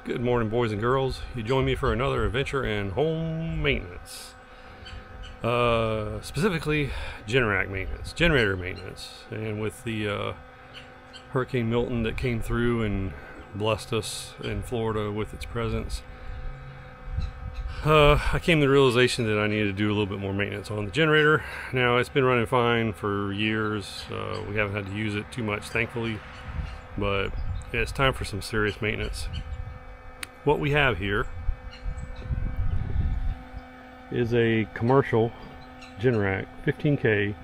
Good morning, boys and girls. You join me for another adventure in home maintenance. Specifically, Generac maintenance, generator maintenance. And with the Hurricane Milton that came through and blessed us in Florida with its presence, I came to the realization that I needed to do a little bit more maintenance on the generator. Now, it's been running fine for years. We haven't had to use it too much, thankfully. But yeah, it's time for some serious maintenance. What we have here is a commercial Generac 15K.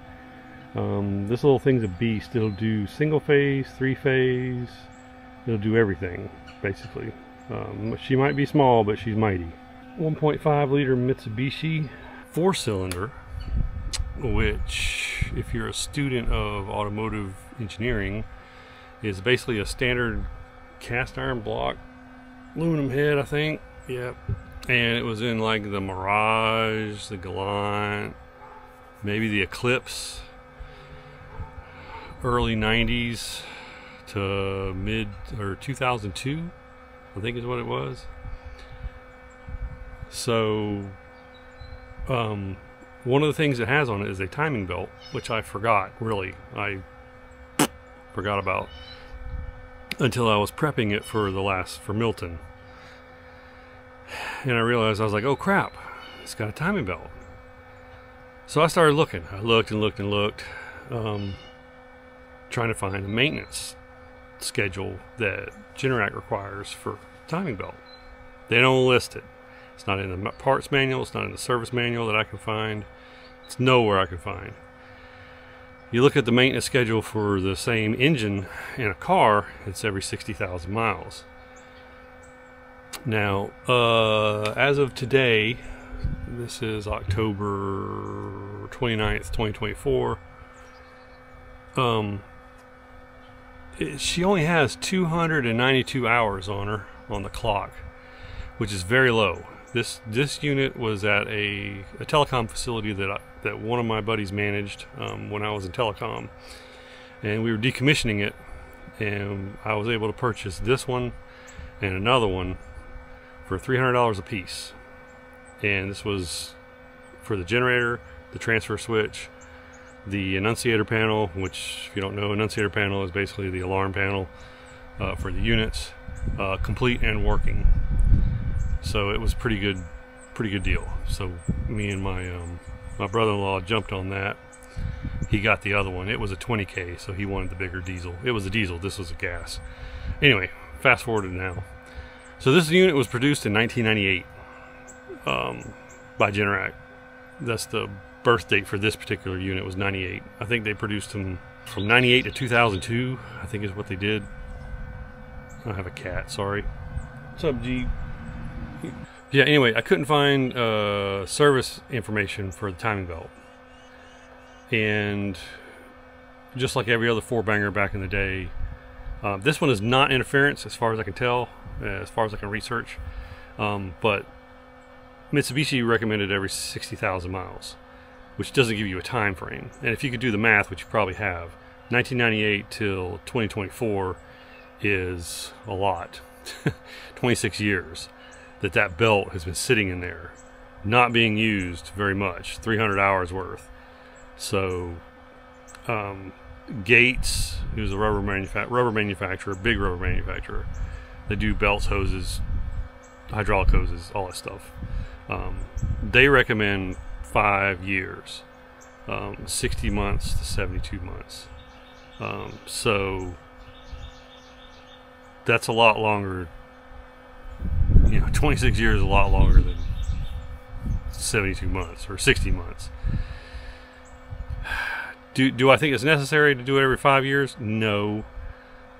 This little thing's a beast. It'll do single phase, three phase, it'll do everything basically. She might be small, but she's mighty. 1.5 liter Mitsubishi 4-cylinder, which if you're a student of automotive engineering is basically a standard cast iron block aluminum head, I think. Yep. And it was in like the Mirage, the Gallant, maybe the Eclipse, early 90s to mid or 2002, I think is what it was. So one of the things it has on it is a timing belt, which I forgot, really. I forgot about until I was prepping it for Milton. And I realized, I was like, oh crap, it's got a timing belt. So I started looking. I looked and looked and looked, trying to find a maintenance schedule that Generac requires for timing belt. They don't list it. It's not in the parts manual, it's not in the service manual that I can find. It's nowhere I can find. You look at the maintenance schedule for the same engine in a car, it's every 60,000 miles. Now, as of today, this is October 29th, 2024. She only has 292 hours on her on the clock, which is very low. This unit was at a telecom facility that one of my buddies managed when I was in telecom, and we were decommissioning it, and I was able to purchase this one and another one for $300 a piece. And this was for the generator, the transfer switch, the annunciator panel, which if you don't know, annunciator panel is basically the alarm panel for the units, complete and working. So it was pretty good deal. So me and my brother-in-law jumped on that. He got the other one. It was a 20K, so he wanted the bigger diesel. It was a diesel, this was a gas. Anyway, fast forwarded now. So this unit was produced in 1998 by Generac. That's the birth date for this particular unit, was 98. I think they produced them from 98 to 2002, I think is what they did. I have a cat, sorry. What's up, G? Yeah, anyway, I couldn't find service information for the timing belt. And just like every other four-banger back in the day, this one is not interference as far as I can tell, as far as I can research. But Mitsubishi recommended every 60,000 miles, which doesn't give you a time frame. And if you could do the math, which you probably have, 1998 till 2024 is a lot. 26 years that belt has been sitting in there, not being used very much, 300 hours worth. So Gates, who's a rubber manufacturer, big rubber manufacturer, they do belts, hoses, hydraulic hoses, all that stuff. They recommend 5 years, 60 months to 72 months. So that's a lot longer. 26 years is a lot longer than 72 months or 60 months. Do I think it's necessary to do it every 5 years? No.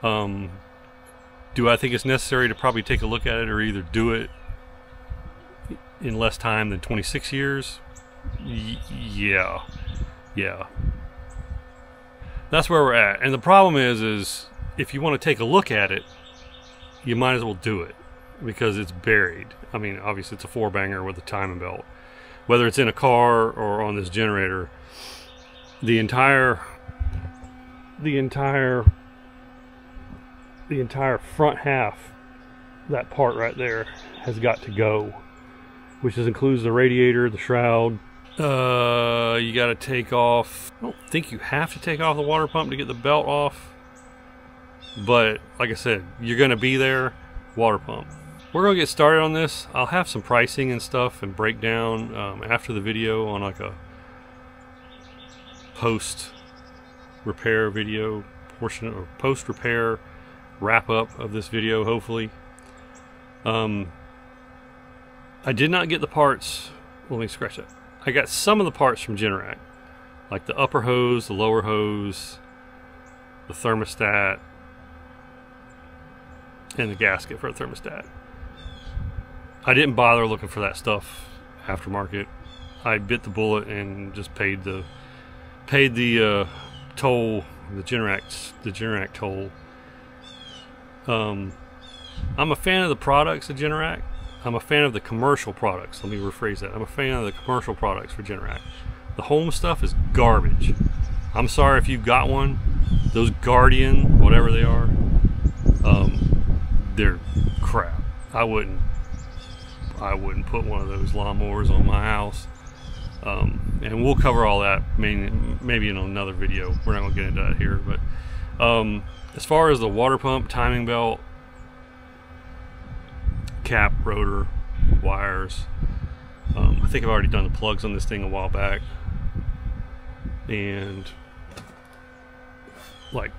Do I think it's necessary to probably take a look at it or either do it in less time than 26 years? Yeah. That's where we're at. And the problem is if you want to take a look at it, you might as well do it, because it's buried. I mean, obviously it's a four-banger with a timing belt. Whether it's in a car or on this generator, the entire front half that part right there has got to go, which includes the radiator, the shroud. You got to take off, I don't think you have to take off the water pump to get the belt off, but like I said, you're going to be there. Water pump. We're going to get started on this. I'll have some pricing and stuff and breakdown after the video on like a post repair video portion, or post repair wrap up of this video, hopefully. I did not get the parts. Let me scratch that. I got some of the parts from Generac, like the upper hose, the lower hose, the thermostat, and the gasket for a thermostat. I didn't bother looking for that stuff aftermarket. I bit the bullet and just paid the toll, the Generac toll. I'm a fan of the products of Generac. I'm a fan of the commercial products. Let me rephrase that. I'm a fan of the commercial products for Generac. The home stuff is garbage. I'm sorry if you've got one. Those Guardian, whatever they are, they're crap. I wouldn't put one of those lawnmowers on my house. And we'll cover all that maybe in another video. We're not gonna get into that here, but as far as the water pump, timing belt, cap, rotor, wires, I think I've already done the plugs on this thing a while back, and like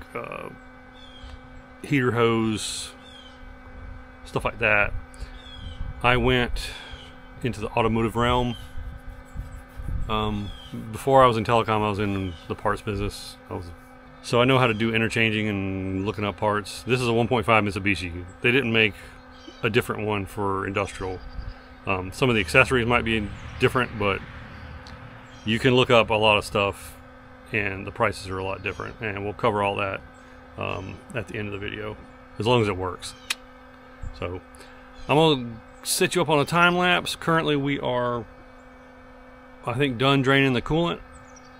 heater hose, stuff like that. I went into the automotive realm. Before I was in telecom, I was in the parts business. So I know how to do interchanging and looking up parts. This is a 1.5 Mitsubishi. They didn't make a different one for industrial. Some of the accessories might be different, but you can look up a lot of stuff and the prices are a lot different, and we'll cover all that at the end of the video, as long as it works. So I'm gonna set you up on a time lapse. Currently we are, I think, done draining the coolant,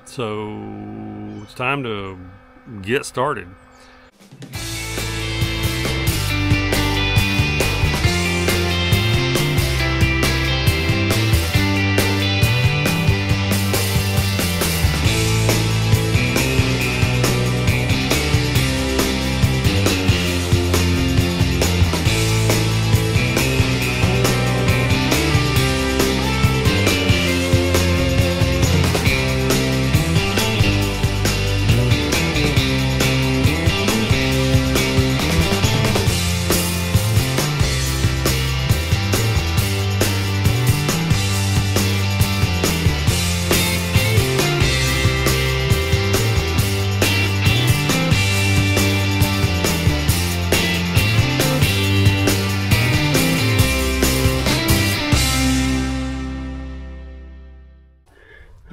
so it's time to get started.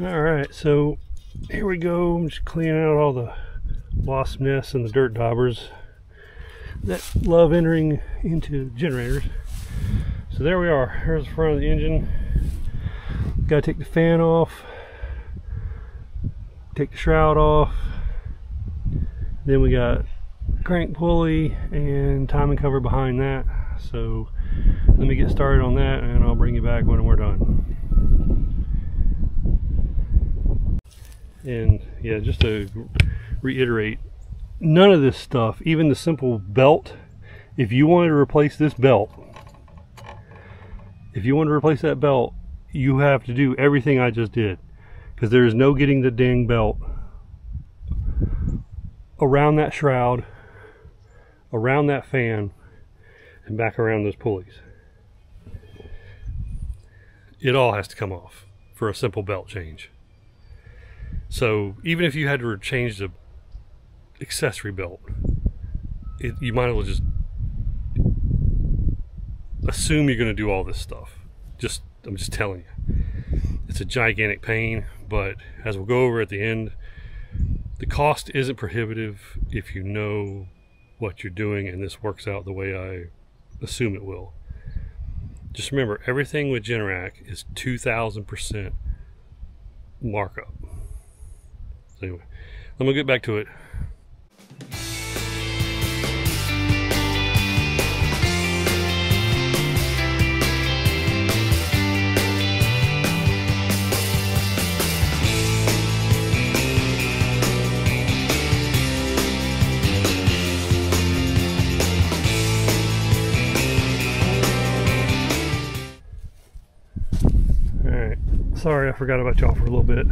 Alright, so here we go. I'm just cleaning out all the wasp nests and the dirt daubers that love entering into generators. So there we are. Here's the front of the engine. Got to take the fan off, take the shroud off. Then we got crank pulley and timing cover behind that. So let me get started on that and I'll bring you back when we're done. And yeah, just to reiterate, none of this stuff, even the simple belt, if you wanted to replace this belt, if you want to replace that belt, you have to do everything I just did, because there is no getting the dang belt around that shroud, around that fan, and back around those pulleys. It all has to come off for a simple belt change. So even if you had to change the accessory belt, you might as well just assume you're going to do all this stuff. I'm just telling you, it's a gigantic pain, but as we'll go over at the end, the cost isn't prohibitive if you know what you're doing and this works out the way I assume it will. Just remember, everything with Generac is 2,000% markup. So anyway, I'm gonna get back to it. sorry, I forgot about y'all for a little bit.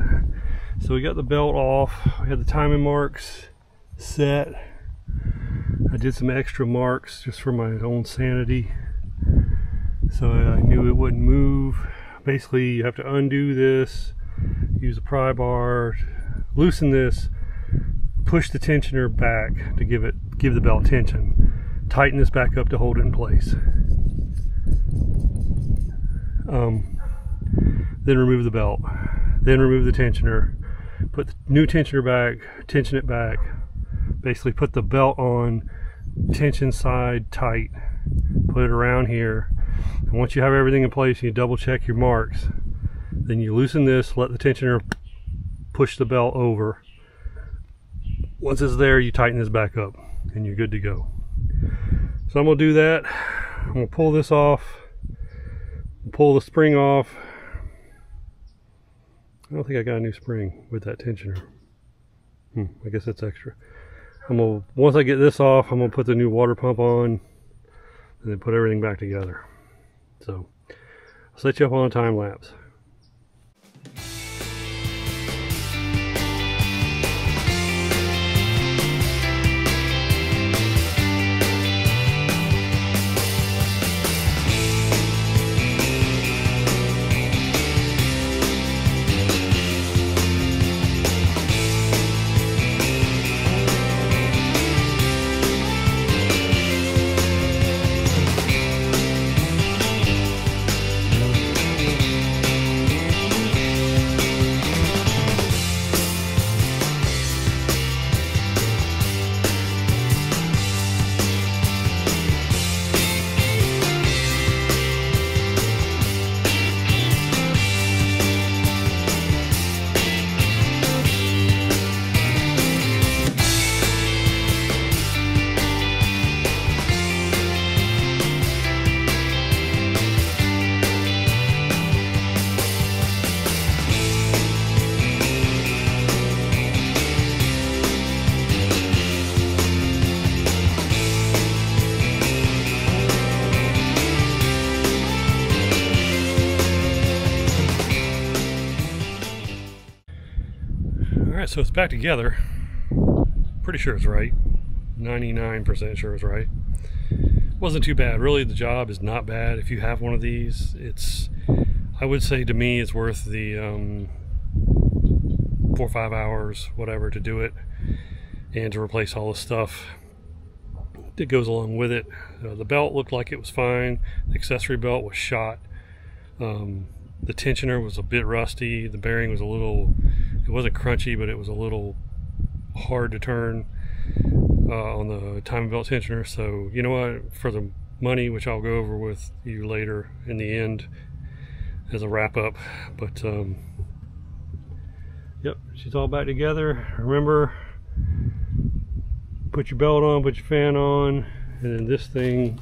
So we got the belt off. We had the timing marks set. I did some extra marks just for my own sanity, so I knew it wouldn't move. Basically, you have to undo this, use a pry bar, loosen this, push the tensioner back to give the belt tension, tighten this back up to hold it in place. Then remove the belt, then remove the tensioner, put the new tensioner back, tension it back, basically put the belt on tension side tight, put it around here, and once you have everything in place, you double check your marks, then you loosen this, let the tensioner push the belt over. Once it's there, you tighten this back up and you're good to go. So I'm going to do that. I'm going to pull this off, pull the spring off. I don't think I got a new spring with that tensioner. I guess that's extra. Once I get this off, I'm going to put the new water pump on and then put everything back together. So I'll set you up on a time lapse. Alright, so it's back together. Pretty sure it's right. 99% sure it's right. Wasn't too bad. Really, the job is not bad. If you have one of these, I would say to me, it's worth the 4 or 5 hours, whatever, to do it and to replace all the stuff that goes along with it. The belt looked like it was fine. The accessory belt was shot. The tensioner was a bit rusty. The bearing was it wasn't crunchy, but it was a little hard to turn on the timing belt tensioner. So you know what, for the money, which I'll go over with you later in the end as a wrap up, but yep, she's all back together. Remember, put your belt on, put your fan on, and then this thing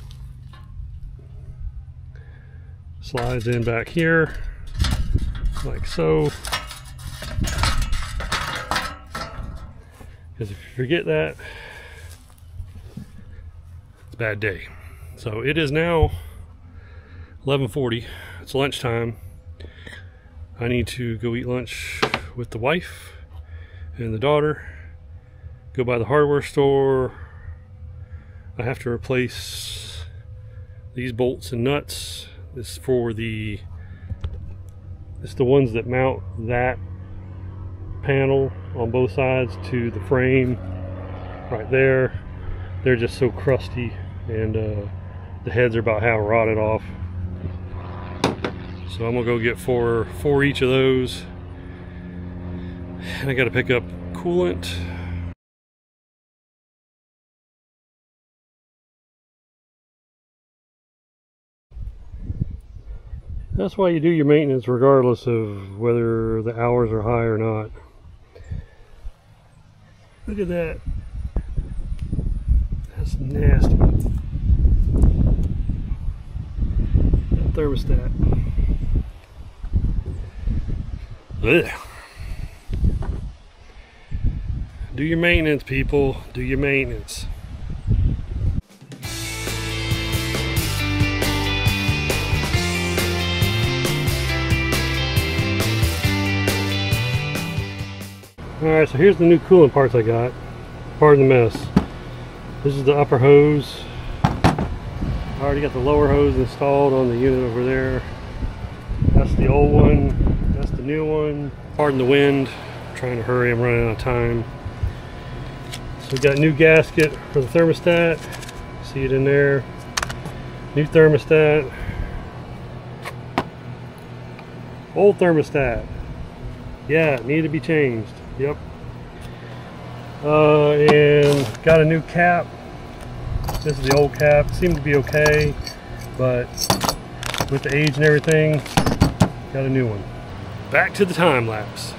slides in back here like so. Because if you forget that, it's a bad day. So it is now 11:40. It's lunchtime. I need to go eat lunch with the wife and the daughter. Go by the hardware store. I have to replace these bolts and nuts. This is for the ones that mount that panel on both sides to the frame right there. They're just so crusty, and the heads are about half rotted off. So I'm gonna go get four each of those, and I got to pick up coolant. That's why you do your maintenance regardless of whether the hours are high or not. Look at that. That's nasty. That thermostat. Ugh. Do your maintenance, people. Do your maintenance. Alright, so here's the new coolant parts I got. Pardon the mess. This is the upper hose. I already got the lower hose installed on the unit over there. That's the old one. That's the new one. Pardon the wind. I'm trying to hurry. I'm running out of time. So we got new gasket for the thermostat. See it in there. New thermostat. Old thermostat. Yeah, it needed to be changed. Yep. And got a new cap. This is the old cap. Seemed to be okay, but with the age and everything, got a new one. Back to the time lapse.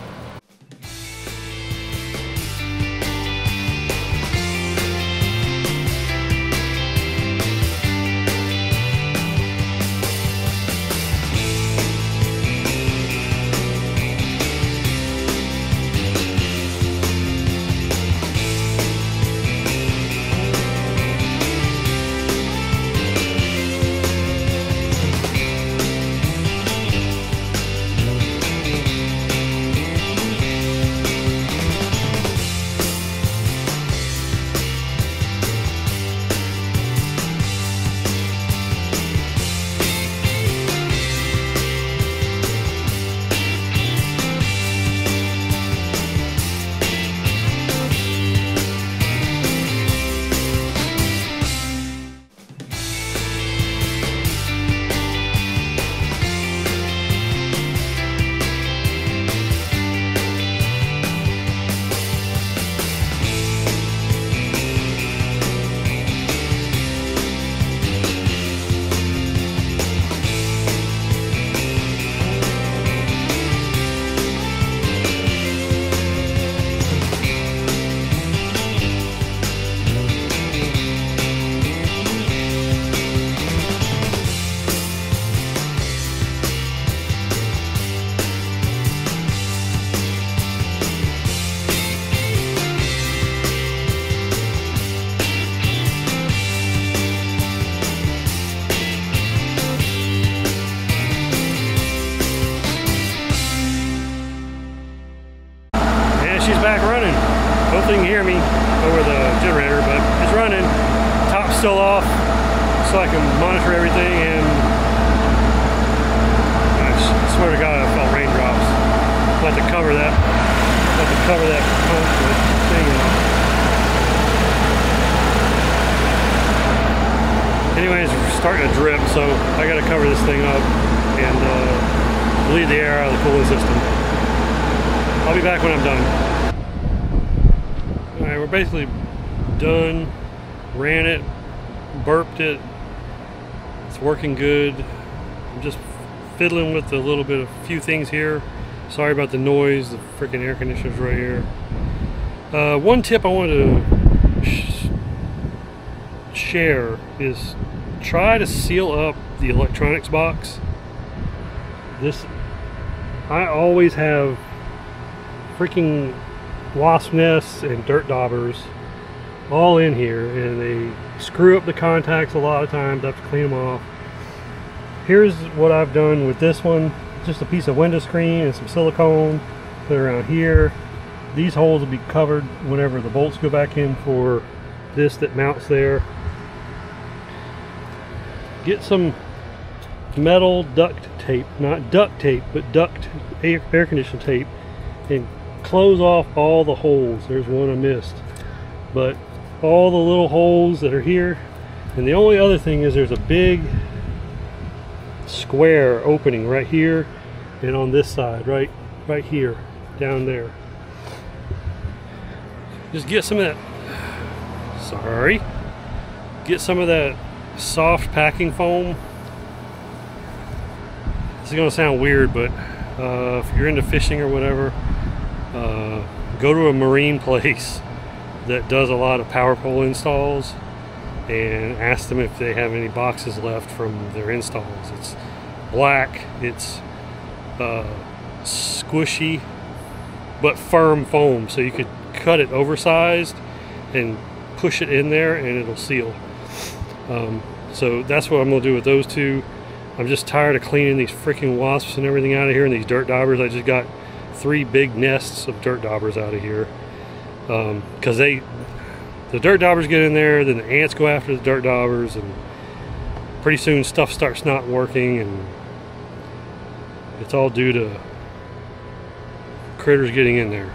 Back running. Hopefully you can hear me over the generator, but it's running. Top's still off, so I can monitor everything, and I swear to God I felt raindrops. I'll have to cover that. I'll have to cover that pump with thing. Anyways, we're starting to drip, so I got to cover this thing up and bleed the air out of the cooling system. I'll be back when I'm done. Alright, we're basically done. Ran it, burped it. It's working good. I'm just fiddling with a few things here. Sorry about the noise. The freaking air conditioner's right here. One tip I wanted to share is try to seal up the electronics box. I always have freaking wasp nests and dirt daubers all in here, and they screw up the contacts a lot of times. I have to clean them off. Here's what I've done with this one. Just a piece of window screen and some silicone. Put it around here. These holes will be covered whenever the bolts go back in for this that mounts there. Get some metal duct tape, not duct tape, but duct air conditioning tape, and close off all the holes. There's one I missed, but all the little holes that are here. And the only other thing is there's a big square opening right here and on this side, right here, down there. Just get some of that, get some of that soft packing foam. This is gonna sound weird, but if you're into fishing or whatever, go to a marine place that does a lot of power pole installs and ask them if they have any boxes left from their installs. It's black, it's squishy but firm foam, so you could cut it oversized and push it in there and it'll seal. So that's what I'm gonna do with those two. I'm just tired of cleaning these freaking wasps and everything out of here, and these dirt daubers I just got 3 big nests of dirt daubers out of here, because the dirt daubers get in there, then the ants go after the dirt daubers, and pretty soon stuff starts not working, and it's all due to critters getting in there.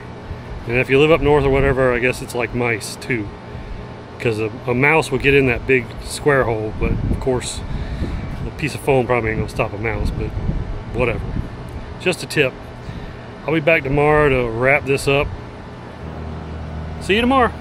And if you live up north or whatever, I guess it's like mice too, because a mouse would get in that big square hole, but of course a piece of foam probably ain't gonna stop a mouse, but whatever. Just a tip. I'll be back tomorrow to wrap this up. See you tomorrow.